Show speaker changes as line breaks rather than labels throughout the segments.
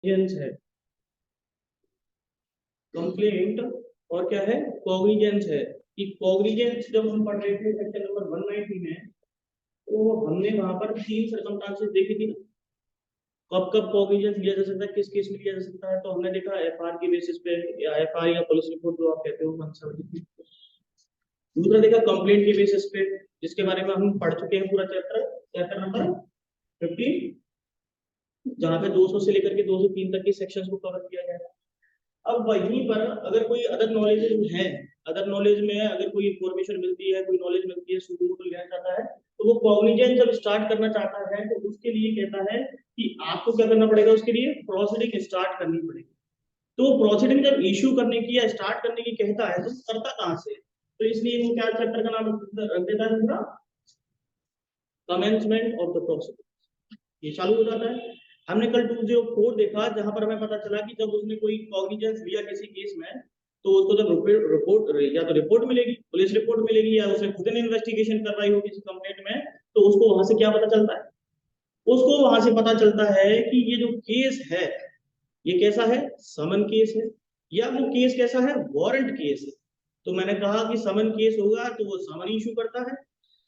है कंप्लेंट और क्या है कॉग्निजेंस है कि कॉग्निजेंस जब हम पढ़ रहे थे सेक्शन नंबर 190 में तो हमने वहां पर 3 सर्कमस्टांसेस देखी थी ना, कब कब कॉग्निजेंस लिया जा सकता है, किस केस में लिया जा सकता है। तो हमने देखा एफआर की बेसिस पे या एफआर या पुलिस रिपोर्ट जो आप कहते हो कंसर्न। दूसरा देखा कंप्लेंट के बेसिस पे जिसके बारे में हम पढ़ चुके हैं पूरा चैप्टर नंबर 15 जहाँ पे 200 से लेकर के 203 तक के सेक्शंस को कवर किया गया है। अब वहीं पर अगर कोई अदर नॉलेज है, अदर नॉलेज में अगर कोई इंफॉर्मेशन मिलती है, कोई नॉलेज मिलती है, सुडोको लेना चाहता है तो वो कॉग्निजेंस जब स्टार्ट करना चाहता है तो उसके लिए कहता है कि आपको क्या करना पड़ेगा, उसके लिए प्रोसीडिंग स्टार्ट करनी पड़ेगी। तो प्रोसीडिंग जब इशू करने की या स्टार्ट करने की कहता है तो करता कहां से, तो इसलिए वो क्या चैप्टर का नाम रख देता है दूसरा कमेंसमेंट ऑफ द प्रोसीडिंग। ये चालू हो जाता है। हमने कल 204 देखा जहां पर हमें पता चला कि जब उसने कोई कॉग्निजेंस लिया किसी केस में तो उसको जब रिपोर्ट या तो रिपोर्ट मिलेगी, पुलिस रिपोर्ट मिलेगी, या उसने खुद ने इन्वेस्टिगेशन करवाई हो किसी कंप्लेंट में, तो उसको वहां से क्या पता चलता है, उसको वहां से पता चलता है कि ये जो केस है ये कैसा है, समन केस है, या वो केस कैसा है, वारंट केस है। तो मैंने कहा कि समन केस होगा तो वो समन इशू करता है,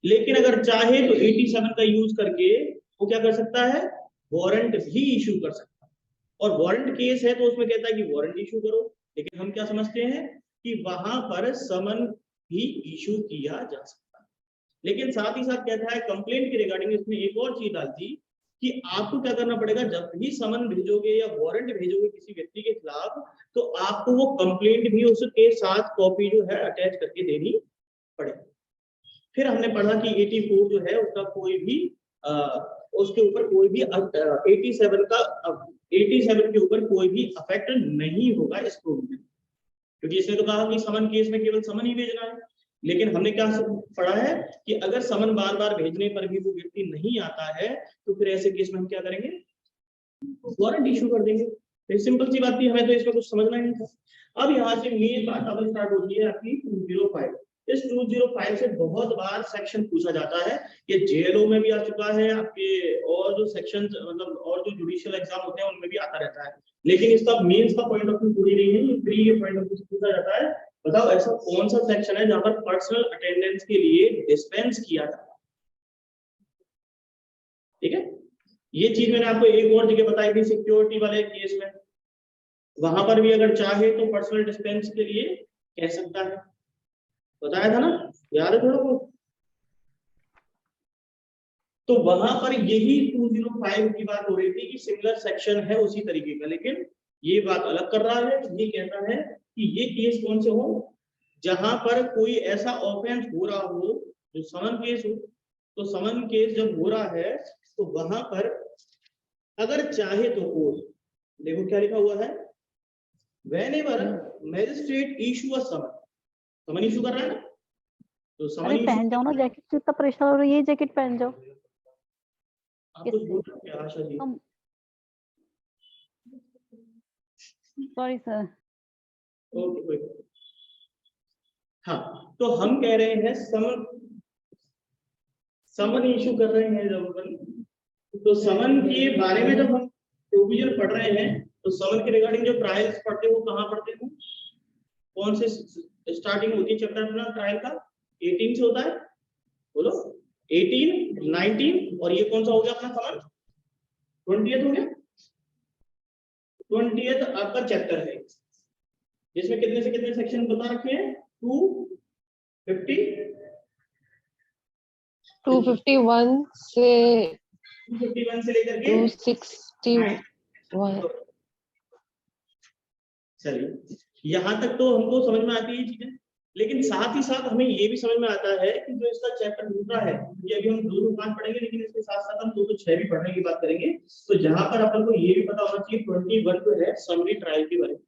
लेकिन अगर चाहे तो 87 का यूज करके वो क्या कर सकता है, वारंट भी इशू कर सकता है। और वारंट केस है तो उसमें कहता है कि वारंट इशू करो, लेकिन हम क्या समझते हैं कि वहां पर समन भी इशू किया जा सकता है। लेकिन साथ ही साथ कहता है कंप्लेंट के रिगार्डिंग इसमें एक और चीज डाल दी कि आपको क्या करना पड़ेगा, जब भी समन भेजोगे या वारंट भेजोगे किसी व्यक्ति के खिलाफ तो आपको वो कंप्लेंट भी उसके साथ कॉपी जो है अटैच करके देनी पड़ेगी। फिर हमने पढ़ा कि 84 जो है उसका कोई भी उसके ऊपर कोई भी 87 के ऊपर कोई भी अफेक्ट नहीं होगा इस प्रोविजन, क्योंकि इसने तो कहा कि समन केस में केवल समन ही भेजना है। लेकिन हमने क्या पढ़ा है कि अगर समन बार बार भेजने पर भी वो व्यक्ति नहीं आता है तो फिर ऐसे केस में हम क्या करेंगे, वारंट इशू कर देंगे। तो सिंपल सी बात थी, हमें तो इसमें कुछ समझना ही नहीं था। अब यहाँ से मेन बात अब स्टार्ट होती है आपकी 205। इस 205 से बहुत बार सेक्शन पूछा जाता है, ये जेएलओ में भी आ चुका है आपके, और जो सेक्शन मतलब और जो जुडिशियल एग्जाम होते हैं उनमें भी आता रहता है, लेकिन इसका मेंस का पॉइंट ऑफ व्यू पूरी नहीं है, ये प्री के पॉइंट ऑफ व्यू से पूछा जाता है। बताओ ऐसा कौन सा सेक्शन है जहां पर पर्सनल अटेंडेंस के लिए डिस्पेंस किया जाता है। ठीक है, ये चीज मैंने आपको एक और जगह बताई थी सिक्योरिटी वाले केस में, वहां पर भी अगर चाहे तो पर्सनल डिस्पेंस के लिए कह सकता है, बताया था ना, याद है थोड़ा बहुत। तो वहां पर यही 205 की बात हो रही थी कि सिमिलर सेक्शन है उसी तरीके का, लेकिन ये बात अलग कर रहा है। ये कहता है कि ये केस कौन से हो, जहां पर कोई ऐसा ऑफेंस हो रहा हो जो समन केस हो। तो समन केस जब हो रहा है तो वहां पर अगर चाहे तो कोर्ट, देखो क्या लिखा हुआ है, whenever magistrate issue a summon, summon issue कर रहा है ना, तो समन
अरे पहन जाओ ना जैकेट, से इतना परेशान हो रही है, जैकेट पहन जाओ।
आप कुछ बोल रहे हैं Asha ji?
Sorry sir.
Okay, हाँ, तो हम कह रहे हैं समन, समन इशू कर रहे हैं जब अपन, तो समन के बारे में जब हम प्रोविजन पढ़ रहे हैं तो समन के रिगार्डिंग जो ट्रायल्स पढ़ते हो कहाँ पढ़ते हो, कौन से स्टार्टिंग होती है चैप्टर अपना ट्रायल का, 18 से होता है, बोलो 18, 19 और ये कौन सा हो गया अपना समन, 20th हो गया। 20th आपका चैप्टर है जिसमें कितने से कितने सेक्शन बता रखे हैं, 251 से लेकर के
261।
चलिए यहां तक तो हमको समझ में आती है चीजें, लेकिन साथ ही साथ हमें ये भी समझ में आता है कि जो इसका चैप्टर दूसरा है, ये अभी हम 205 पढ़ेंगे लेकिन इसके साथ साथ हम 206 भी पढ़ने की बात करेंगे। तो जहां पर अपन को ये भी पता होना चाहिए 21 जो है समरी ट्रायल के बारे में।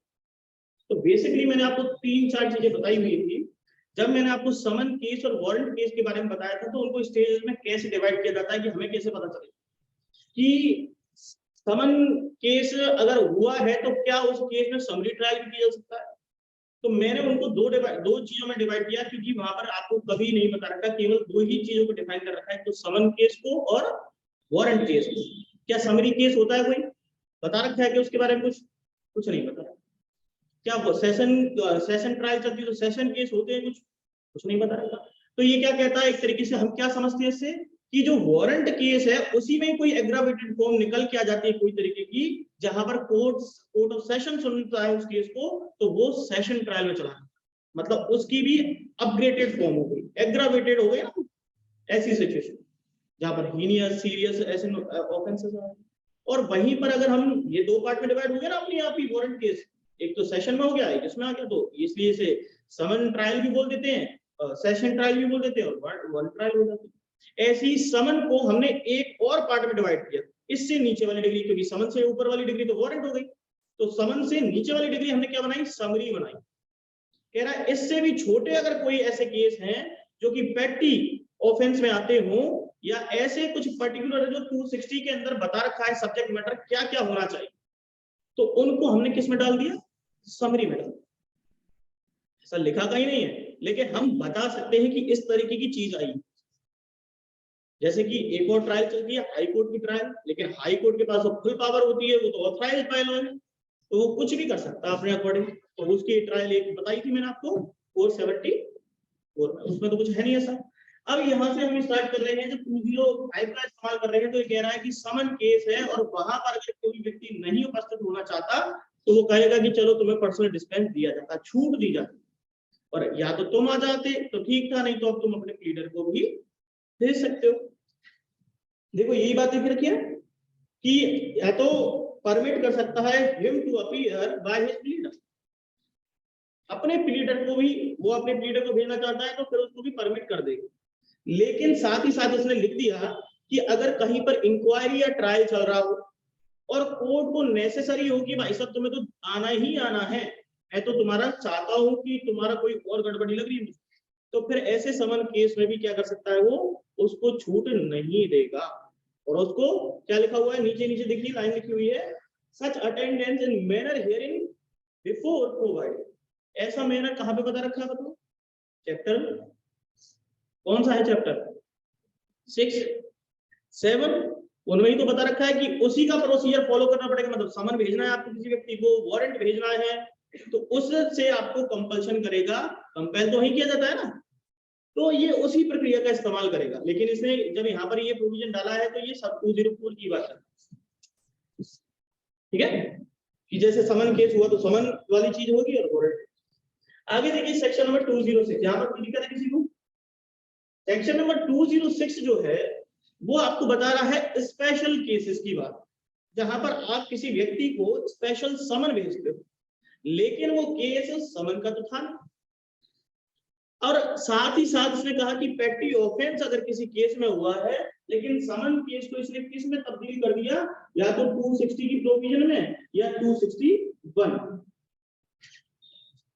तो बेसिकली मैंने आपको 3-4 चीजें बताई हुई थी। जब मैंने आपको समन केस और वारंट केस के बारे में बताया था तो उनको स्टेजेस में कैसे डिवाइड किया जाता है कि हमें कैसे पता चले कि समन केस अगर हुआ है तो क्या उस केस में समरी ट्रायल भी किया जा सकता है। तो मैंने उनको दो चीजों में डिवाइड किया, क्योंकि वहां पर आपको कभी नहीं बता रखा, केवल 2 ही चीजों को डिफाइन कर रखा है, तो समन केस को और वारंट केस को। क्या समरी केस होता है कोई, बता रखा है कि उसके बारे में कुछ नहीं बता रहा। क्या वो सेशन ट्रायल चलती है तो सेशन केस होते हैं, कुछ नहीं बता रखा। तो ये क्या कहता है, एक तरीके से हम क्या समझते हैं इससे कि जो वारंट केस है उसी में कोई एग्रावेटेड फॉर्म निकल के आ जाती है कोई तरीके की, जहां पर कोर्ट ऑफ सेशन सुनता है उस केस को, तो वो सेशन ट्रायल में चला, मतलब उसकी भी अपग्रेडेड फॉर्म हो गई, एग्रावेटेड हो गई ना, ऐसी सिचुएशन जहां पर हीनियस सीरियस ऐसे ऑफेंसेस आए। और वहीं पर अगर हम ये दो पार्ट में डिवाइड हो गया ना अपने आप ही वारंट केस, एक तो सेशन में हो गया, एक इसमें आ गया, तो इसलिए इसे समन ट्रायल भी बोल देते हैं, सेशन ट्रायल भी बोल देते हैं, और वन ट्रायल हो जाती है। ऐसे ही समन को हमने एक और पार्ट में डिवाइड किया, इससे नीचे वाली डिग्री, क्योंकि समन से ऊपर वाली डिग्री तो वारंट हो गई, तो समन से नीचे वाली डिग्री हमने क्या बनाई, समरी बनाई। कह रहा है इससे भी छोटे अगर कोई ऐसे केस हैं जो कि पेटी ऑफेंस में आते हो, या ऐसे कुछ पर्टिकुलर जो 260 के अंदर बता रखा है सब्जेक्ट मैटर क्या क्या होना चाहिए, तो उनको हमने किस में डाल दिया, समरी में डाल दिया। ऐसा लिखा कहीं नहीं है, लेकिन हम बता सकते हैं कि इस तरीके की चीज आई। जैसे कि एक और ट्रायल चलती है हाई कोर्ट की ट्रायल, लेकिन हाई कोर्ट के पास फुल पावर होती है, वो तो ऑथराइज्ड बाय लॉ है, तो वो कुछ भी कर सकता है अपने अकॉर्डिंग। तो उसकी ट्रायल एक बताई थी मैंने आपको 474 में, उसमें तो कुछ है नहीं ऐसा। अब यहाँ से हम स्टार्ट कर रहे हैं, जब 205 का इस्तेमाल कर रहे हैं, तो ये कह रहा है कि समन केस है और वहां पर अगर कोई व्यक्ति नहीं उपस्थित होना चाहता तो वो कहेगा कि चलो तुम्हें पर्सनल डिस्पेंस दिया जाता, छूट दी जाती, और या तो तुम आ जाते तो ठीक था, नहीं तो अब तुम अपने प्लीडर को भी भेज सकते हो। देखो यही बात लिख रखी है कि या तो परमिट कर सकता है him to appear by his pleader, अपने प्लीडर को भी, वो अपने प्लीडर को भेजना चाहता है तो फिर उसको भी परमिट कर देगा। लेकिन साथ ही साथ उसने लिख दिया कि अगर कहीं पर इंक्वायरी या ट्रायल चल रहा हो और कोर्ट को नेसेसरी हो कि भाई साहब तुम्हें तो आना ही आना है, मैं तो तुम्हारा चाहता हूं कि तुम्हारा कोई और गड़बड़ी लग रही है, तो फिर ऐसे समन केस में भी क्या कर सकता है, वो उसको छूट नहीं देगा। और उसको क्या लिखा हुआ है, नीचे नीचे देखिए लाइन लिखी हुई है, such attendance in manner hearing before provided. ऐसा मैनर कहां पे बता रखा है बताओ, चैप्टर कौन सा है, चैप्टर 6, 7, उनमें ही तो बता रखा है कि उसी का प्रोसीजर फॉलो करना पड़ेगा। मतलब समन भेजना है आपको किसी व्यक्ति को, वारंट भेजना है, तो उससे आपको कंपल्शन करेगा, कंपेल तो नहीं किया जाता है ना, तो ये उसी प्रक्रिया का इस्तेमाल करेगा। लेकिन इसने जब यहाँ पर ये प्रोविजन डाला है तो ये सब 204 की बात है, ठीक है, कि जैसे समन केस हुआ तो समन वाली चीज होगी और वारंट। आगे देखिए सेक्शन नंबर 206, यहाँ पर दिक्कत है किसी को, सेक्शन नंबर 206 जो है वो आपको बता रहा है स्पेशल केसेस की बात, जहां पर आप किसी व्यक्ति को स्पेशल समन भेजते हो, लेकिन वो केस समन का तो था, और साथ ही साथ उसने कहा कि पेटी ऑफेंस अगर किसी केस में हुआ है, लेकिन समन केस को इसने किस में तब्दील कर दिया, या तो 260 की प्रोविजन में या 261।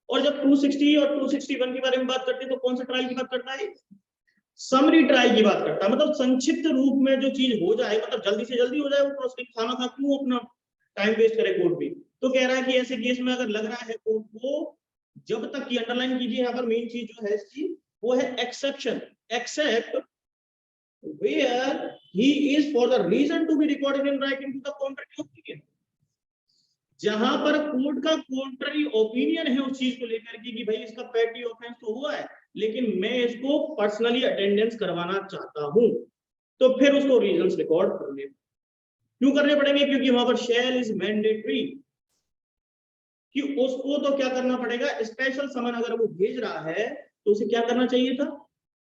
और जब 260 और 261 के बारे में बात करते हैं तो कौन सा ट्रायल की बात करता है, समरी ट्रायल की बात करता है। मतलब संक्षिप्त रूप में जो चीज हो जाए, मतलब जल्दी से जल्दी हो जाए, वो प्रोसेस खाना क्यों अपना टाइम वेस्ट करे कोर्ट भी। तो कह रहा है कि ऐसे केस में अगर लग रहा है कोर्ट को, जब तक की अंडरलाइन कीजिए यहाँ पर मेन चीज जो है इसकी, वो है exception, except where he is for the reason to be recorded in writing to the contract opinion. जहां पर कोर्ट का कॉन्ट्ररी ओपिनियन है उस चीज को लेकर कि भाई इसका पेटी ऑफेंस तो हुआ है, लेकिन मैं इसको पर्सनली अटेंडेंस करवाना चाहता हूं, तो फिर उसको रीजंस रिकॉर्ड करने क्यों करने पड़ेंगे, क्योंकि वहां पर शेल इज मैंडेटरी, कि उसको तो क्या करना पड़ेगा, स्पेशल समन अगर वो भेज रहा है तो उसे क्या करना चाहिए था,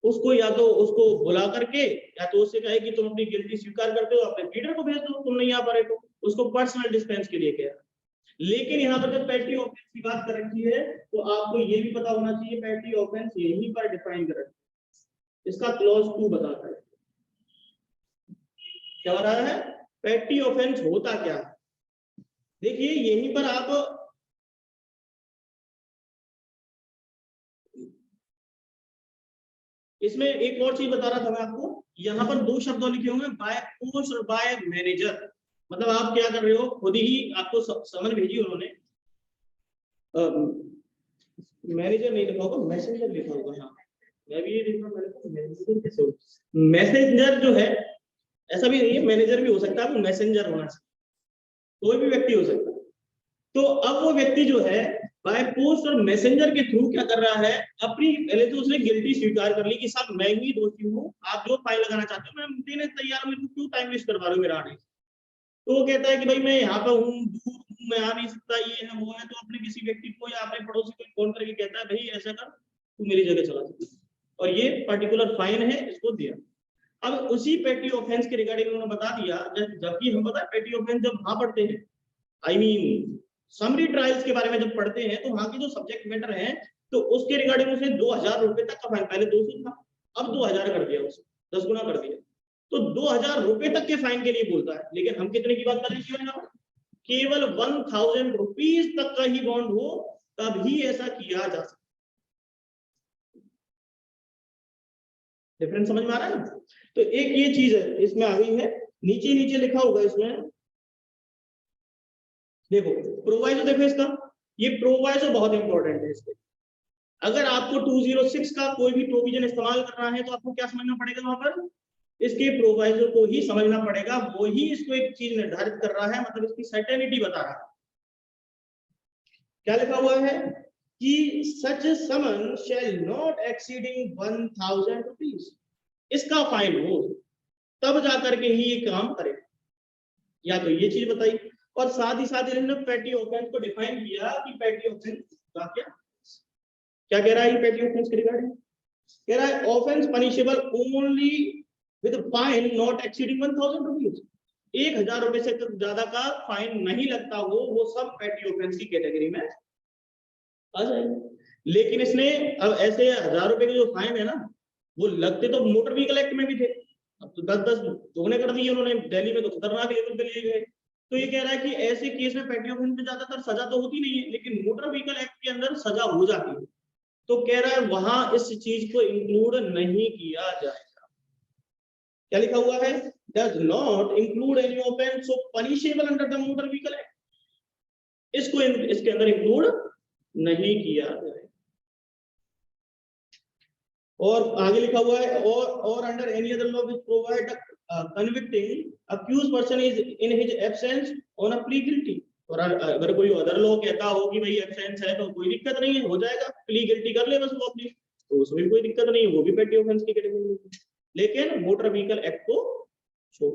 उसको या तो उसको बुला करके, या तो उससे कहे कि तुम अपनी गिल्टी स्वीकार करते हो, अपने लीडर को भेज दो, तुम नहीं आ पा रहे तो उसको पर्सनल डिस्पेंस के लिए कह। लेकिन यहाँ पर जब पेटी ऑफेंस की बात कर रखी है तो आपको ये भी पता होना चाहिए पेटी ऑफेंस यहीं पर डिफाइन कर रखी है, इसका क्लॉज 2 बताता है, क्या बता रहा है, पेटी ऑफेंस होता क्या है। देखिए यहीं पर आप इसमें एक और चीज बता रहा था मैं आपको, यहाँ पर 2 शब्द लिखे होंगे, बाय पोस्ट और बाय मैनेजर। मतलब आप क्या कर रहे हो, खुद ही आपको समन भेजी उन्होंने, मैनेजर नहीं लिखा होगा, मैसेंजर लिखा होगा, हाँ मैं भी ये लिख रहा हूँ, मैनेजर कैसे हो, मैसेंजर जो है, ऐसा भी नहीं है मैनेजर भी हो सकता है, वो मैसेंजर होना चाहिए, कोई भी व्यक्ति हो सकता है। तो अब वो व्यक्ति जो है बाय पोस्ट और मैसेंजर के थ्रू क्या कर रहा है, अपनी पहले तो उसने गिल्टी स्वीकार कर ली कि साहब मैं ही दोषी हूँ, आप जो फाइन लगाना चाहते हो मैं देने तैयार हूँ, मेरे को क्यों टाइम वेस्ट करवा रहे हो मेरा आने। तो वो कहता है कि भाई मैं यहाँ पे हूँ, दूर हूँ, मैं आ नहीं सकता, ये है वो है। तो अपने किसी व्यक्ति को या अपने पड़ोसी को फोन करके कहता है भाई ऐसा कर, तू मेरी जगह चला सकता, और ये पर्टिकुलर फाइन है, इसको दिया। अब उसी पेटी ऑफेंस के रिगार्डिंग उन्होंने बता दिया, जबकि हम पता है पेटी ऑफेंस जब वहां पढ़ते हैं, आई मीन समरी ट्रायल्स के बारे में जब पढ़ते हैं, तो वहां की जो सब्जेक्ट मैटर है, तो उसके रिगार्डिंग उसने 2000 रुपए तक का फाइन, पहले 200 था, अब 2000 कर दिया, उसे 10 गुना कर दिया। तो 2000 रुपए तक के फाइन के लिए बोलता है, लेकिन हम कितने की बात कर रहे हैं, केवल 1000 रुपीज तक का ही बॉन्ड हो तभी ऐसा किया जा सकता। डिफरेंस समझ में आ रहा है ना? तो एक ये चीज है इसमें आ गई है, नीचे नीचे लिखा होगा इसमें, देखो प्रोवाइजो, देखो इसका, ये प्रोवाइजो बहुत इंपॉर्टेंट है। इसके अगर आपको 206 का कोई भी प्रोविजन इस्तेमाल करना है तो आपको क्या समझना पड़ेगा, वहां पर इसके प्रोवाइजो को ही समझना पड़ेगा, वो ही इसको एक चीज निर्धारित कर रहा है, मतलब इसकी सर्टेनिटी बता रहा है। क्या लिखा हुआ है कि सच समन शैल नॉट एक्सीडिंग 1000 रुपीज, इसका फाइन हो तब जाकर के ही ये काम करे, या तो ये चीज बताई। और साथ ही साथ इन्होंने पेटी ऑफेंस को डिफाइन किया कि पेटी ऑफेंस का क्या कह रहा है, पेटी ऑफेंस के रिगार्डिंग कह रहा है offence punishable only with fine not exceeding 1000 rupees, 1000 रुपए से ज्यादा का फाइन नहीं लगता हो, वो सब पेटी ऑफेंस की कैटेगरी में आ जाएगा। लेकिन इसने अब ऐसे 1000 रुपए के जो फाइन है ना, वो लगते तो मोटर व्हीकल एक्ट में भी थे, अब तो 10-10 दोगुने कर दिए उन्होंने, दिल्ली में तो खतरनाक लेवल पे ले गए। तो ये कह रहा है कि ऐसे केस में पेटी ऑफेंस में ज्यादातर सजा तो होती नहीं है, लेकिन मोटर व्हीकल एक्ट के अंदर सजा हो जाती है। तो कह रहा है वहां इस चीज को इंक्लूड नहीं किया जाएगा। क्या लिखा हुआ है, does not include any offence so punishable under the motor vehicle act, इसको इसके अंदर इंक्लूड नहीं किया जाएगा। और आगे लिखा हुआ है और under any other law which provide convicting accused person is in his absence on a plea guilty. और अगर कोई अदर लॉ कहता हो कि भाई एब्सेंस है तो कोई दिक्कत नहीं है, हो जाएगा, प्ली गिल्टी कर ले बस वो अपनी, तो उसमें कोई दिक्कत नहीं है, वो भी पेटी ऑफेंस की कैटेगरी में। लेकिन मोटर व्हीकल एक्ट को छोड़।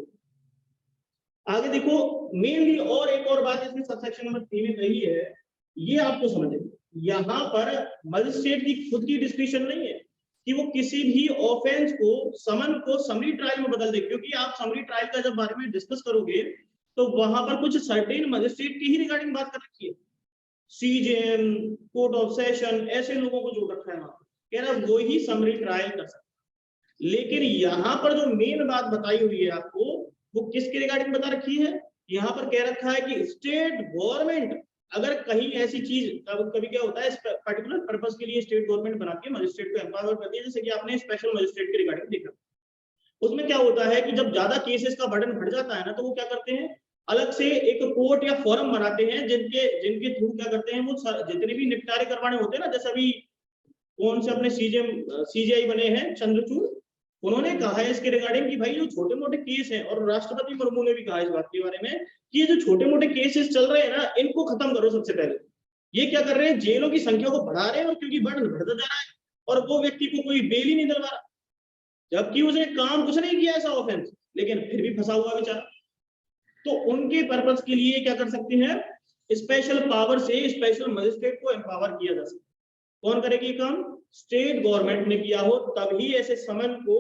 आगे देखो मेनली और एक और बात इसमें सबसेक्शन नंबर 3 में कही है, ये आपको समझ, यहाँ पर मजिस्ट्रेट की खुद की डिस्क्रिप्शन नहीं है कि वो किसी भी ऑफेंस को समन को समरी ट्रायल में बदल दे, क्योंकि आप समरी ट्रायल का जब बारे में डिस्कस करोगे तो वहां पर कुछ सर्टेन मजिस्ट्रेट की ही रिगार्डिंग बात कर रखी है, सीजेएम, कोर्ट ऑफ सेशन, ऐसे लोगों को जोड़ रखा है वहां, कह रहा वो ही समरी ट्रायल कर सकता है। लेकिन यहाँ पर जो मेन बात बताई हुई है आपको, वो किसके रिगार्डिंग बता रखी है, यहाँ पर कह रखा है कि स्टेट गवर्नमेंट अगर कहीं ऐसी चीज, कभी क्या होता है पर्टिकुलर पर्पस के लिए स्टेट गवर्नमेंट बनाती है, मजिस्ट्रेट को एम्पावर करती है, जैसे कि आपने स्पेशल मजिस्ट्रेट के रिगार्डिंग देखा, उसमें क्या होता है कि जब ज्यादा केसेस का बर्डन बढ़ जाता है ना, तो वो क्या करते हैं अलग से एक कोर्ट या फोरम बनाते हैं, जिनके थ्रू क्या करते हैं वो जितने भी निपटारे करवाने होते हैं ना, जैसे अभी कौन से अपने सीजीआई बने हैं चंद्रचूड़, उन्होंने कहा है इसके रिगार्डिंग कि भाई जो छोटे मोटे केस हैं, और राष्ट्रपति मुर्मू ने भी कहा इस बात के बारे में कि ये जो छोटे मोटे केसेस चल रहे हैं ना, इनको खत्म करो सबसे पहले। ये क्या कर रहे हैं, जेलों की संख्या को बढ़ा रहे हैं, और क्योंकि बर्डन बढ़ता जा रहा है और वो व्यक्ति को कोई बेल ही नहीं दिलवा रहा, जबकि उसने काम कुछ नहीं किया ऐसा ऑफेंस, लेकिन फिर भी फंसा हुआ बेचारा। तो उनके पर्पस के लिए क्या कर सकते हैं, स्पेशल पावर से स्पेशल मजिस्ट्रेट को एम्पावर किया जा सकता है। कौन करेगी काम, स्टेट गवर्नमेंट ने किया हो तभी ऐसे समन को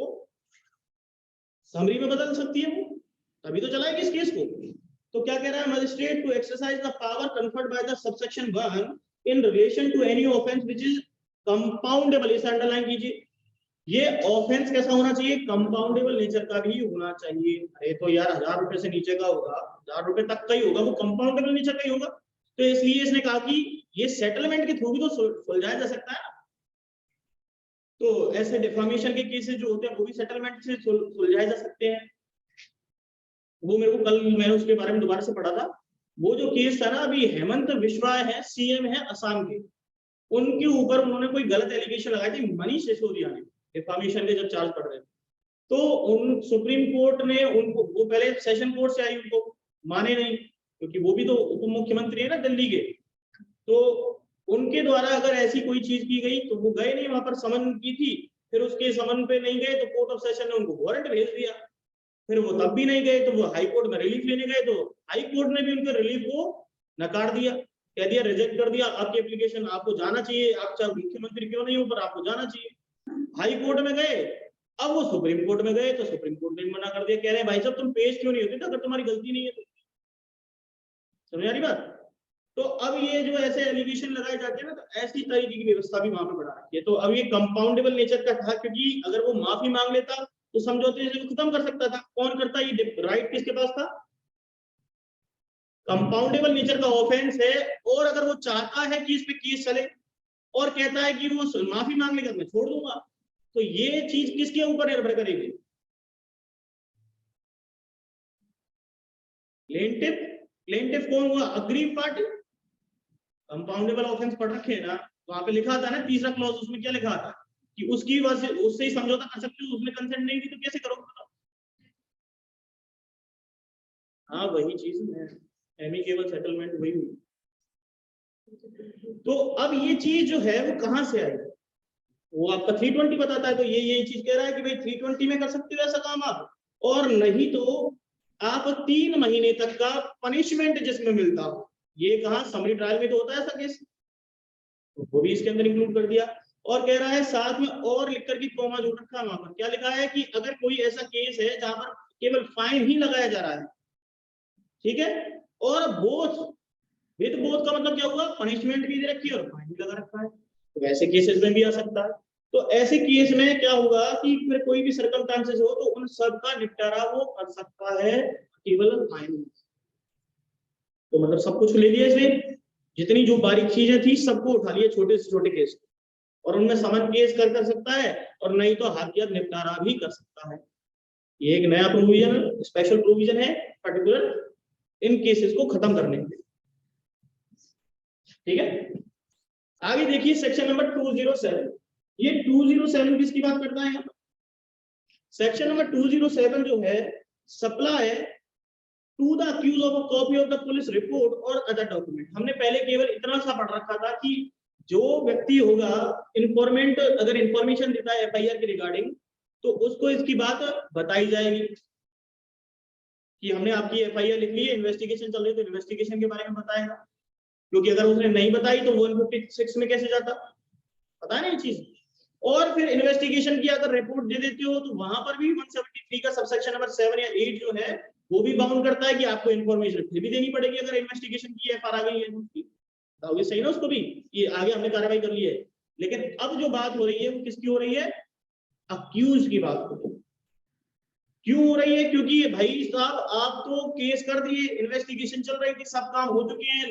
समरी में बदल सकती है, वो तभी तो चलाएगी इस केस को। तो क्या कह रहा है, magistrate to exercise the power conferred by the subsection 1 in relation to any offence which is compoundable, इसे अंडरलाइन कीजिए। ये ऑफेंस कैसा होना चाहिए, कंपाउंडेबल नेचर का भी होना चाहिए। अरे तो यार 1000 रुपए से नीचे का होगा, 1000 रुपए तक का ही होगा, वो कंपाउंडेबल नेचर का ही होगा। तो इसलिए इसने कहा कि ये सेटलमेंट के थ्रू भी तो सुलझाया जा सकता है। तो ऐसे डिफामेशन के केसेस जो होते हैं वो भी सेटलमेंट से सुलझाए जा सकते हैं। वो मेरे को कल मैंने उसके बारे में दोबारा से पढ़ा था, वो जो केस था ना, अभी हेमंत बिश्वा है, सीएम है असम के, उनके ऊपर उन्होंने कोई गलत एलिगेशन लगाई थी मनीष सिसोदिया ने, डिफामेशन के जब चार्ज पड़ रहे थे, तो उन सुप्रीम कोर्ट ने उनको, वो पहले सेशन कोर्ट से आई, उनको माने नहीं, क्योंकि वो भी तो उप मुख्यमंत्री है ना दिल्ली के, तो उनके द्वारा अगर ऐसी कोई चीज की गई तो वो गए नहीं, वहां पर समन की थी, फिर उसके समन पे नहीं गए तो कोर्ट ऑफ सेशन ने उनको वारंट भेज दिया, फिर वो तब भी नहीं गए तो वो हाई कोर्ट में रिलीफ लेने गए, तो हाई कोर्ट ने भी उनके रिलीफ को नकार दिया, कह दिया, रिजेक्ट कर दिया, आपकी एप्लीकेशन आपको जाना चाहिए, आप चाहे मुख्यमंत्री क्यों नहीं हो पर आपको जाना चाहिए। हाई कोर्ट में गए, अब वो सुप्रीम कोर्ट में गए तो सुप्रीम कोर्ट ने मना कर दिया, कह रहे हैं भाई साहब तुम पेश क्यों नहीं होते अगर तुम्हारी गलती नहीं है तो। समझ आ रही बात? तो अब ये जो ऐसे एलिगेशन लगाए जाते हैं ना, तो ऐसी तरीके की व्यवस्था भी वहां पर बढ़ा रखी है। तो अब ये कंपाउंडेबल नेचर का था, क्योंकि अगर वो माफी मांग लेता तो समझौते से खत्म कर सकता था। कौन करता, ये राइट किसके पास था? कंपाउंडेबल नेचर का ऑफेंस है, और अगर वो चाहता है कि इस पे केस चले और कहता है कि वो माफी मांग लेकर मैं छोड़ दूंगा, तो ये चीज किसके ऊपर निर्भर करेगी? प्लेंटिफ कौन हुआ? Aggrieved party. कंपाउंडेबल ऑफेंस पढ़ रखे हैं ना, वहां पे लिखा था ना तीसरा क्लॉज, उसमें क्या लिखा था कि उसकी वजह से उससे ही समझौता कर सकते हो, उसने कंसेंट नहीं दी तो कैसे करोगे बताओ? हाँ वही चीज है, एमिकेबल सेटलमेंट वही हुई। तो अब ये चीज जो है वो कहां से आई? वो आपका 320 बताता है, तो ये चीज कह रहा है कि भाई 320 में कर सकते हो ऐसा काम आप, और नहीं तो आप 3 महीने तक का पनिशमेंट जिसमें मिलता हो। ये कहा समरी ट्रायल में तो होता है ऐसा केस, वो भी इसके अंदर इंक्लूड कर दिया। और कह रहा है साथ में और लिख करके कॉमा जोड़ रखा है, वहां पर क्या लिखा है कि अगर कोई ऐसा केस है जहां पर केवल फाइन ही लगाया जा रहा है, ठीक है, और बोथ विद बोथ का मतलब क्या हुआ? पनिशमेंट भी दे रखी है और फाइन भी लगा रखा है, तो ऐसे केसेस में भी आ सकता है। तो ऐसे केस में क्या होगा कि फिर कोई भी सर्कमस्टांसेस हो तो उन सब का निपटारा वो कर सकता है केवल फाइन। तो मतलब सब कुछ ले लिया इसमें, जितनी जो बारीक चीजें थी सबको उठा लिया, छोटे से छोटे केस, और उनमें समन केस कर सकता है, और नहीं तो हाथ निपटारा भी कर सकता है। ये एक नया प्रोविजन, स्पेशल प्रोविजन है पर्टिकुलर इन केसेस को खत्म करने के लिए। ठीक है, आगे देखिए सेक्शन नंबर 207। ये 207 किसकी बात करता है? सेक्शन नंबर 207 जो है, supply to the accused of a copy of the police report और अदर डॉक्यूमेंट। हमने पहले केवल इतना सा पढ़ रखा था कि जो व्यक्ति होगा इन्फॉर्मेंट, अगर इंफॉर्मेशन देता है एफआईआर के रिगार्डिंग, तो उसको इसकी बात बताई जाएगी कि हमने आपकी एफआईआर लिख ली है, इन्वेस्टिगेशन चल रही है, तो इन्वेस्टिगेशन के बारे में बताएगा, क्योंकि अगर उसने नहीं बताई तो 156 में कैसे जाता, पता है ना ये चीज। और फिर इन्वेस्टिगेशन की अगर रिपोर्ट दे देते हो तो वहां पर भी 173 का सबसेक्शन नंबर 7 या 8 जो है वो भी बाउंड करता है कि आपको इन्फॉर्मेशन फिर भी देनी पड़ेगी अगर इन्वेस्टिगेशन की एफआर आ गई है उसकी। बताओगे सही ना उसको भी, ये आगे हमने कार्रवाई कर ली है। लेकिन अब जो बात हो रही है वो किसकी हो रही है? अक्यूज की बात हो रही है। क्यों हो रही है? क्योंकि भाई साहब आप तो केस कर दिए, इन्वेस्टिगेशन चल रही थी, सब काम हो चुके हैं,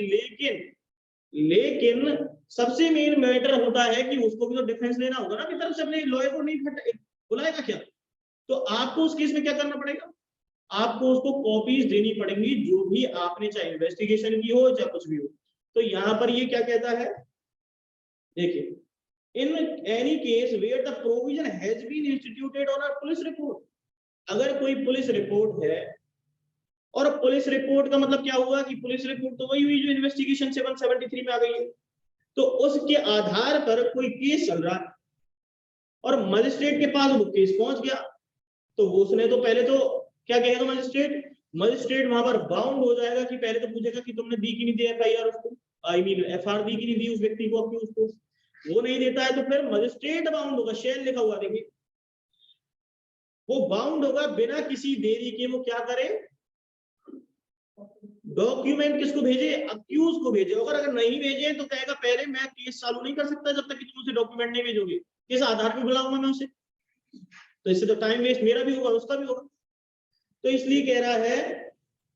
लेकिन सबसे मेन मैटर होता है कि उसको भी तो डिफेंस लेना होगा ना अपनी तरफ से, अपने लॉयर को नहीं बुलाएगा क्या? तो आपको उस केस में क्या करना पड़ेगा? आपको उसको कॉपीज देनी पड़ेंगी, जो भी आपने चाहे इन्वेस्टिगेशन की हो चाहे कुछ भी हो। तो यहां पर ये क्या कहता है, देखिए, in any case where the provision has been instituted on a police report. अगर कोई पुलिस रिपोर्ट है, और पुलिस रिपोर्ट का मतलब क्या हुआ कि पुलिस रिपोर्ट तो वही हुई जो इन्वेस्टिगेशन 773 में आ गई है, तो उसके आधार पर कोई केस चल रहा है और मजिस्ट्रेट के पास वो केस पहुंच गया, तो उसने तो पहले तो क्या कहेगा मजिस्ट्रेट वहां पर बाउंड हो जाएगा कि पहले तो पूछेगा कि तुमने दी कि नहीं दी एफआईआर उसको, आई मीन एफआर दी कि नहीं दी उस व्यक्ति को, अक्यूज को। वो नहीं देता है तो फिर मजिस्ट्रेट बाउंड होगा, शेल लिखा हुआ देखिए, वो बाउंड होगा बिना किसी देरी के। वो क्या करे? डॉक्यूमेंट किसको भेजे? अक्यूज को भेजे। अगर नहीं भेजे तो कहेगा पहले मैं केस चालू नहीं कर सकता जब तक कि तुम उसे डॉक्यूमेंट नहीं भेजोगे। किस आधार पर बुलाऊंगा मैं उसे? तो इससे तो टाइम वेस्ट मेरा भी होगा उसका भी होगा। तो इसलिए कह रहा है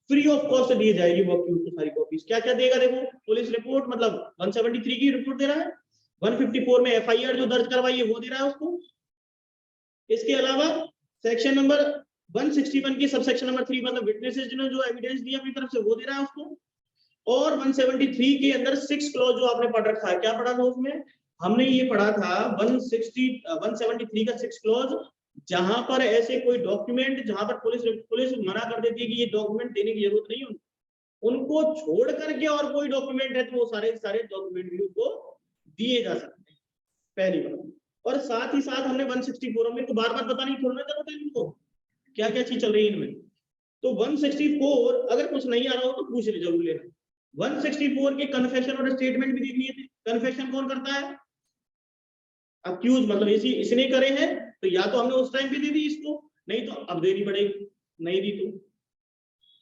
फ्री ऑफ कॉस्ट दी जाएगी वो अक्यूज को सारी कॉपीज। क्या क्या देगा? देखो, पुलिस रिपोर्ट मतलब 173 की रिपोर्ट दे रहा है, 154 में एफआईआर जो दर्ज करवाई है वो दे रहा है उसको। इसके अलावा सेक्शन नंबर 161 की सबसेक्शन नंबर 3 मतलब विटनेसेस जिन्होंने जो एविडेंस दिया अपनी तरफ से वो दे रहा है उसको। और 173 के अंदर 6 क्लॉज जो आपने पढ़ रखा है, क्या पढ़ा था उसमें? हमने ये पढ़ा था 173 का 6 क्लॉज, जहां पर ऐसे कोई डॉक्यूमेंट जहां पर पुलिस मना कर देती है कि ये डॉक्यूमेंट देने की जरूरत नहीं है, उनको छोड़ करके और कोई डॉक्यूमेंट है तो वो सारे सारे डॉक्यूमेंट भी उनको दिए जा सकते हैं, पहली बात। और साथ ही साथ हमने 164 में तो बार बार बताने की थोड़ा ना जरूरत है इनको क्या क्या चीज चल रही है इनमें। तो 164 अगर कुछ नहीं आ रहा हो तो पूछ ले जरूर लेना। 164 के कन्फेशन और स्टेटमेंट भी देख लिए थे। कन्फेशन कौन करता है? अक्यूज, मतलब इसने करे हैं तो या तो हमने उस टाइम पे दे दी इसको, नहीं तो अब देनी पड़ेगी, नहीं दी तो।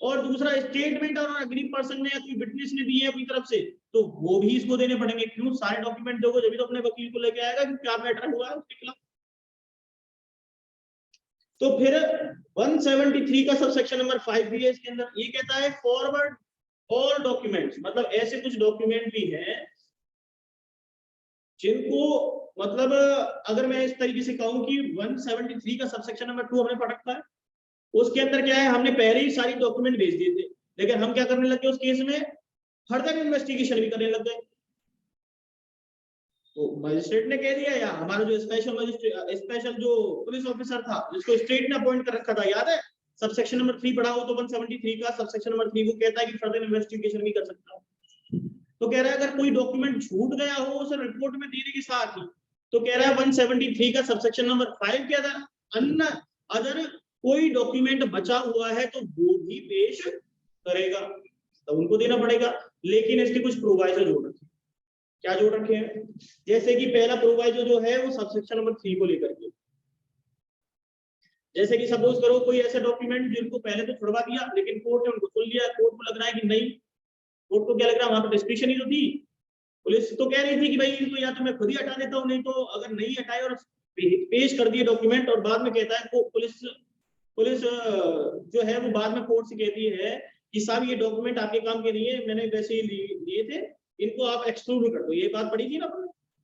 और दूसरा स्टेटमेंट और अग्री पर्सन ने या कोई विटनेस ने दिए अपनी तरफ से तो वो भी इसको देने पड़ेंगे। क्यों? सारे डॉक्यूमेंट दोगे जब तो अपने वकील को लेके आएगा कि क्या मैटर हुआ है उसके खिलाफ। तो फिर 173 का सब सेक्शन नंबर 5 भी है इसके अंदर। ये कहता है फॉरवर्ड ऑल डॉक्यूमेंट्स, मतलब ऐसे कुछ डॉक्यूमेंट भी हैं जिनको, मतलब अगर मैं इस तरीके से कहूं कि 173 का सब सेक्शन नंबर 2 हमने पढ़ रखा है, उसके अंदर क्या है, हमने पहले ही सारी डॉक्यूमेंट भेज दिए थे, लेकिन हम क्या करने लगे उस केस में, फर्दर इन्वेस्टिगेशन भी करने लग गए। तो मजिस्ट्रेट ने कह दिया, या हमारा जो स्पेशल जो पुलिस ऑफिसर था जिसको स्टेट ने अपॉइंट कर रखा था, याद है सब सेक्शन नंबर 3 पढ़ा हो तो 173 का सब सेक्शन नंबर 3 वो कहता है कि फर्दर इन्वेस्टिगेशन भी कर सकता है। तो कह रहा है अगर कोई डॉक्यूमेंट छूट गया हो उसे रिपोर्ट में देने के साथ ही, तो कह रहा है 173 का सबसेक्शन नंबर 5 के अंदर अदर कोई डॉक्यूमेंट बचा हुआ है तो वो भी पेश करेगा, तो उनको देना पड़ेगा। लेकिन इसके कुछ प्रोवाइजर जोड़ रखे। क्या जोड़ रखे हैं? जैसे कि पहला प्रोवाइजर जो है वो सबसेक्शन नंबर 3 को लेकर के, जैसे कि सपोज करो कोई ऐसा डॉक्यूमेंट जिनको पहले तो छुड़वा दिया लेकिन कोर्ट ने उनको सुन लिया, कोर्ट को लग रहा है कि नहीं, कोर्ट को क्या लग रहा है वहां पर डिस्क्रिप्शन ही तो थी, पुलिस तो कह रही थी कि भाई इनको या तो मैं खुद ही हटा देता हूँ, नहीं तो अगर नहीं हटाए और पेश कर दिए डॉक्यूमेंट, और बाद में कहता है पुलिस जो है वो बाद में कोर्ट से कहती है कि साहब ये डॉक्यूमेंट आपके काम के नहीं है, मैंने वैसे ही लिए थे, इनको आप एक्सक्लूड कर दो। ये बात पड़ी थी ना,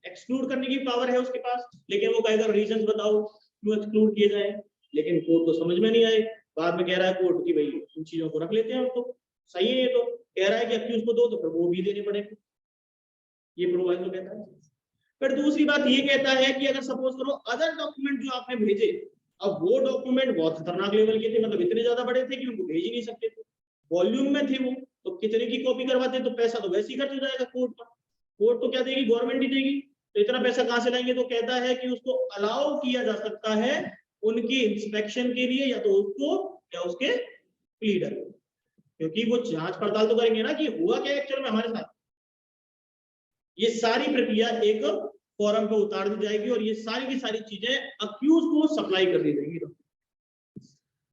एक्सक्लूड करने की पावर है उसके पास, लेकिन वो कहेगा रीजन बताओ क्यों एक्सक्लूड किए जाए, लेकिन कोर्ट को समझ में नहीं आए। बाद में कह रहा है कोर्ट की भाई इन चीजों को रख लेते हैं, तो सही है, ये तो कह रहा है कि अक्यूज को दो तो फिर वो भी देने पड़ेंगे, ये प्रोवाइजर कहता है। फिर दूसरी बात ये कहता है कि अगर सपोज करो अदर डॉक्यूमेंट जो आपने भेजे, अब वो डॉक्यूमेंट बहुत खतरनाक लेवल के थे, मतलब इतने ज्यादा बड़े थे कि उनको भेज ही नहीं सकते थे, वॉल्यूम में थे वो, तो कितने की कॉपी करवाते तो पैसा तो वैसे ही खर्च हो जाएगा कोर्ट पर, कोर्ट तो क्या देगी, गवर्नमेंट ही देगी, तो इतना पैसा कहां से लाएंगे। तो कहता है कि उसको अलाउ किया जा सकता है उनकी इंस्पेक्शन के लिए, या तो उसको या उसके प्लीडर को, क्योंकि वो जांच पड़ताल तो करेंगे ना कि हुआ क्या एक्चुअल में हमारे साथ। ये सारी प्रक्रिया एक फॉरम पे उतार दी जाएगी और ये सारी की सारी चीजें अक्यूज को सप्लाई कर दी जाएंगी।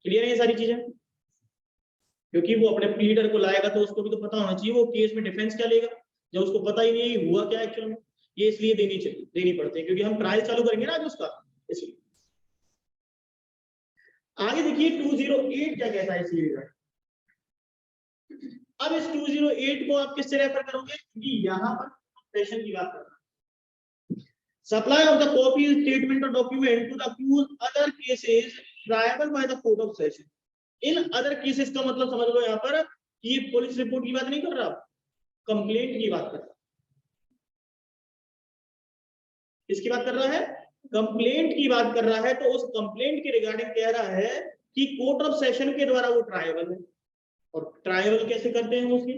क्लियर है ये सारी चीजें? क्योंकि वो अपने प्लीडर को लाएगा तो उसको भी तो पता होना चाहिए वो केस में डिफेंस क्या लेगा, जब उसको पता ही नहीं हुआ क्या एक्चुअल में। ये इसलिए देनी पड़ती है क्योंकि हम ट्रायल चालू करेंगे ना आज उसका, इसलिए। आगे देखिए 208 क्या कहता है इस रिगार्ड। अब इस 208 को आप किससे रेफर करोगे, क्योंकि यहाँ पर सेशन की बात कर रहा है। Supply of the copy statement और document to the accused other cases triable by the court of session. In other cases का मतलब समझ लो यहाँ पर कि ये पुलिस रिपोर्ट की बात नहीं कर रहा, कंप्लेंट की बात कर रहा है। किसकी बात कर रहा है? कंप्लेंट की बात कर रहा है। तो उस कंप्लेंट के रिगार्डिंग कह रहा है कि कोर्ट ऑफ सेशन के द्वारा वो ट्रायबल है, और ट्रायबल कैसे करते हैं उसकी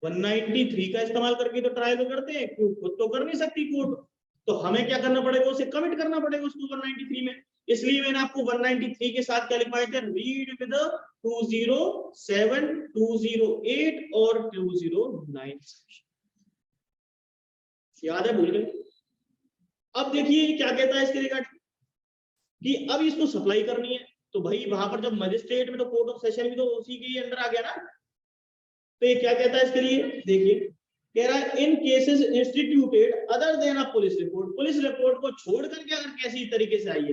193 का इस्तेमाल करके तो ट्रायल करते हैं, क्यों खुद तो कर नहीं सकती कोर्ट, तो हमें क्या करना पड़ेगा, उसे कमिट करना पड़ेगा उसको 193 में। इसलिए मैंने आपको 193 के साथ क्या लिखवाए थे, रीड विद 207, 208 और 209। याद है? भूल गए? अब देखिए क्या कहता है इसके रिगार्डिंग कि अब इसको सप्लाई करनी है, तो भाई वहां पर जब मजिस्ट्रेट में तो कोर्ट ऑफ सेशन भी तो उसी के अंदर आ गया ना। तो ये क्या कहता है इसके लिए, देखिए कह रहा है in cases instituted other than a police report, police report को छोड़ करके अगर कैसी तरीके से आई है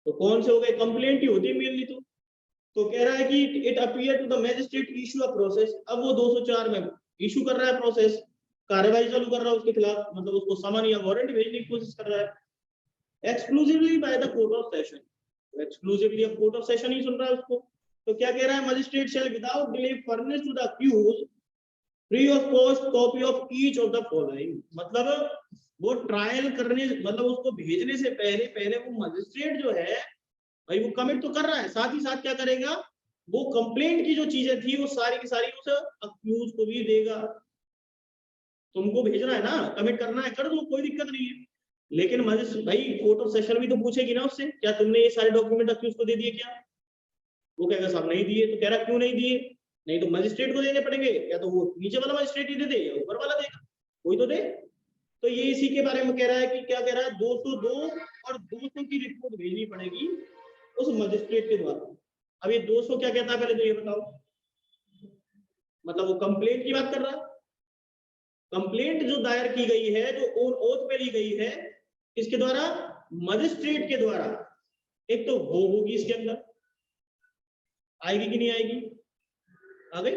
तो कौन से हो गए, कंप्लेंट ही होती है मेनली। तो कह रहा है कि it appear to the magistrate issue a process. अब वो 204 में इशू कर रहा है प्रोसेस, कार्रवाई चालू कर रहा है उसके खिलाफ, मतलब उसको समन या वारंट भेजने की कोशिश कर रहा है exclusively by the court of session. Exclusively अब कोर्ट ऑफ सेशन ही सुन रहा है उसको। तो क्या कह रहा है, magistrate shall without delay furnish to the accused free of cost copy of each of the following. मतलब वो ट्रायल करने, मतलब उसको भेजने से पहले वो मजिस्ट्रेट जो है भाई वो कमिट तो कर रहा है, साथ ही साथ क्या करेगा, वो कंप्लेंट की जो चीजें थी वो सारी की सारी उस अक्यूज को भी देगा। तुमको भेजना है ना, कमिट करना है, कर दो, कोई दिक्कत नहीं है। लेकिन भाई कोर्ट ऑफ सेशन भी तो पूछेगी ना उससे, क्या तुमने ये सारे डॉक्यूमेंट अक्यूज को दे दिए क्या? वो कहेगा साहब नहीं दिए। तो कह रहा क्यों नहीं दिए? नहीं तो मजिस्ट्रेट को देने पड़ेंगे, या तो वो नीचे वाला मजिस्ट्रेट ही दे दे या ऊपर वाला देगा, कोई तो दे। तो ये इसी के बारे में कह रहा है कि क्या कह रहा है, 202 और 200 की रिपोर्ट भेजनी पड़ेगी उस मजिस्ट्रेट के द्वारा। अब ये 200 क्या कहता है पहले तो ये बताओ, मतलब वो कंप्लेंट की बात कर रहा है। कंप्लेंट जो दायर की गई है, जो ऑन ओथ पे ली गई है, इसके द्वारा, मजिस्ट्रेट के द्वारा, एक तो वो होगी इसके अंदर, आएगी कि नहीं आएगी? आ गई।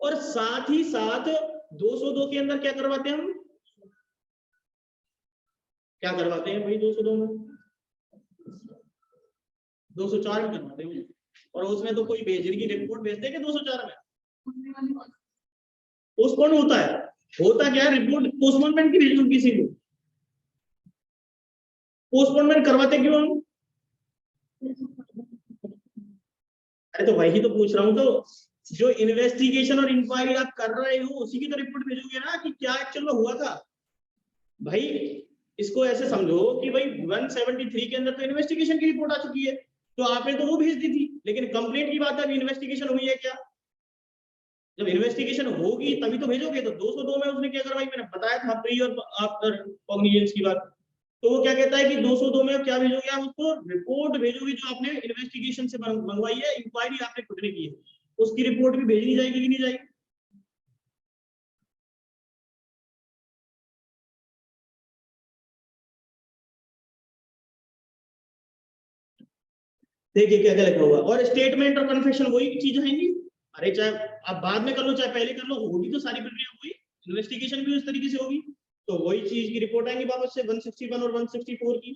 और साथ ही साथ 202 के अंदर क्या करवाते हैं हम, क्या करवाते हैं भाई 202 में? 204 में करवाते हैं। और उसमें तो कोई भेजने की रिपोर्ट भेजते हैं कि 204 में पोस्टपोन होता है। होता क्या है, रिपोर्ट पोस्टपोनमेंट की भेजो किसी को। पोस्टपोनमेंट करवाते क्यों हम? अरे तो वही तो पूछ रहा हूं, तो जो इन्वेस्टिगेशन और इंक्वायरी आप कर रहे हो उसी की तो रिपोर्ट भेजोगे ना, कि क्या एक्चुअल में हुआ था। भाई इसको ऐसे समझो कि भाई 173 के अंदर तो इन्वेस्टिगेशन की रिपोर्ट आ चुकी है, तो आपने तो वो भेज दी थी, लेकिन कंप्लेंट की बात है, अभी इन्वेस्टिगेशन हुई है क्या? जब इन्वेस्टिगेशन होगी तभी तो भेजोगे। तो 202 में उसने क्या करवाई, मैंने बताया था प्री और आफ्टर कॉग्निजेंस की बात। तो वो क्या कहता है कि 202 में क्या भेजोगे आप, उसको रिपोर्ट भेजोगे जो आपने इन्वेस्टिगेशन से मंगवाई है, इंक्वायरी आपने खुद ने की है, उसकी रिपोर्ट भी भेजनी जाएगी कि नहीं जाएगी? देखिए क्या क्या लिखा हुआ, और स्टेटमेंट और कन्फेशन वही चीज आएंगी। अरे चाहे आप बाद में कर लो चाहे पहले कर लो, होगी तो सारी प्रक्रिया हुई, इन्वेस्टिगेशन भी उस तरीके से होगी, तो वही चीज की रिपोर्ट आएंगी वापस से 161 और 164 की।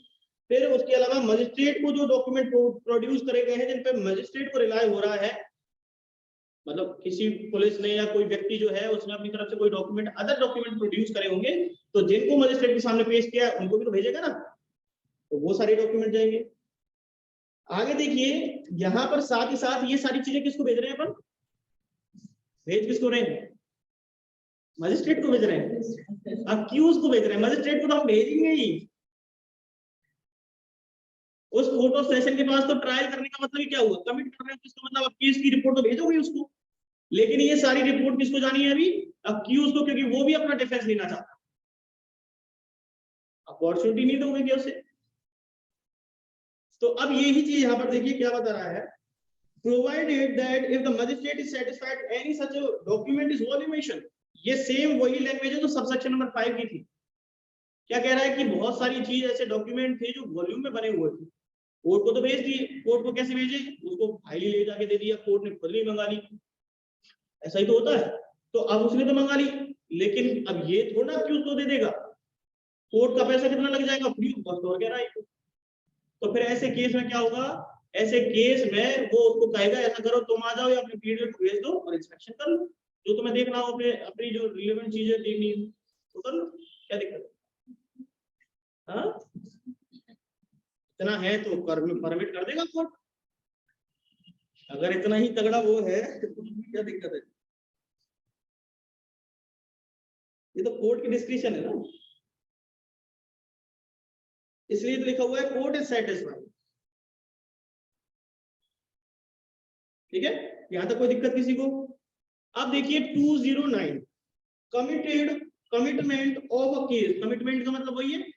फिर उसके अलावा मजिस्ट्रेट को जो डॉक्यूमेंट प्रोड्यूस करे गए हैं, जिन पे मजिस्ट्रेट को रिलाय हो रहा है, मतलब किसी पुलिस ने या कोई व्यक्ति जो है उसने अपनी तरफ से कोई डॉक्यूमेंट, अदर डॉक्यूमेंट प्रोड्यूस करे होंगे, तो जिनको मजिस्ट्रेट के सामने पेश किया है उनको भी तो भेजेगा ना, तो वो सारे डॉक्यूमेंट जाएंगे। आगे देखिए, यहां पर साथ ही साथ ये सारी चीजें किसको भेज रहे हैं अपन, भेज किसको रहे हैं? मजिस्ट्रेट को भेज रहे हैं, अक्यूज को भेज रहे हैं, मजिस्ट्रेट को तो हम भेजेंगे ही। उस कोर्ट ऑफ सेशन के पास तो ट्रायल करने का मतलब ही क्या हुआ, कमिट कर रहे हैं, इसका मतलब अब केस की रिपोर्ट तो भेजोगे उसको। लेकिन ये सारी रिपोर्ट किसको जानी है अभी, अक्यूज को, क्योंकि वो भी अपना डिफेंस लेना चाहता है, अपॉर्चुनिटी नहीं दोगे क्या उसे। तो अब यही चीज यहाँ पर देखिए क्या बता रहा है, provided that if the magistrate is satisfied any such document is valuation. ये सेम वही लैंग्वेज है जो सबसेक्शन नंबर 5 की थी। क्या कह रहा है कि बहुत सारी चीज ऐसे डॉक्यूमेंट थे जो वॉल्यूम में बने हुए थे, कोर्ट को तो भेज दिए, कोर्ट को कैसे भेजे, उसको फाइल ले जाके दे दिया, कोर्ट ने खुद नहीं मंगा ली, ऐसा ही तो होता है। तो अब उसने तो मंगा ली, लेकिन अब ये थोड़ा क्यों तो दे देगा, कोर्ट का पैसा कितना लग जाएगा, फ्री ऑफ कॉस्ट, और कह रहा है। तो फिर ऐसे केस में क्या होगा, ऐसे केस में वो उसको कहेगा ऐसा करो, तुम आ जाओ या अपने पीडीएफ भेज दो और इंस्पेक्शन कर लो, जो तुम्हें देखना हो, अपने अपनी जो रिलेवेंट चीजें देखनी है तो कर लो, क्या दिक्कत है? हाँ, इतना है तो परमिट कर देगा कोर्ट, अगर इतना ही तगड़ा वो है तो क्या दिक्कत है? ये तो कोर्ट की डिस्क्रिप्शन है ना, इसलिए तो लिखा हुआ है कोर्ट इज सेटिस्फाइड। ठीक है, यहां तक कोई दिक्कत किसी को? अब देखिए 209, committed commitment of a case. Commitment का मतलब वही है,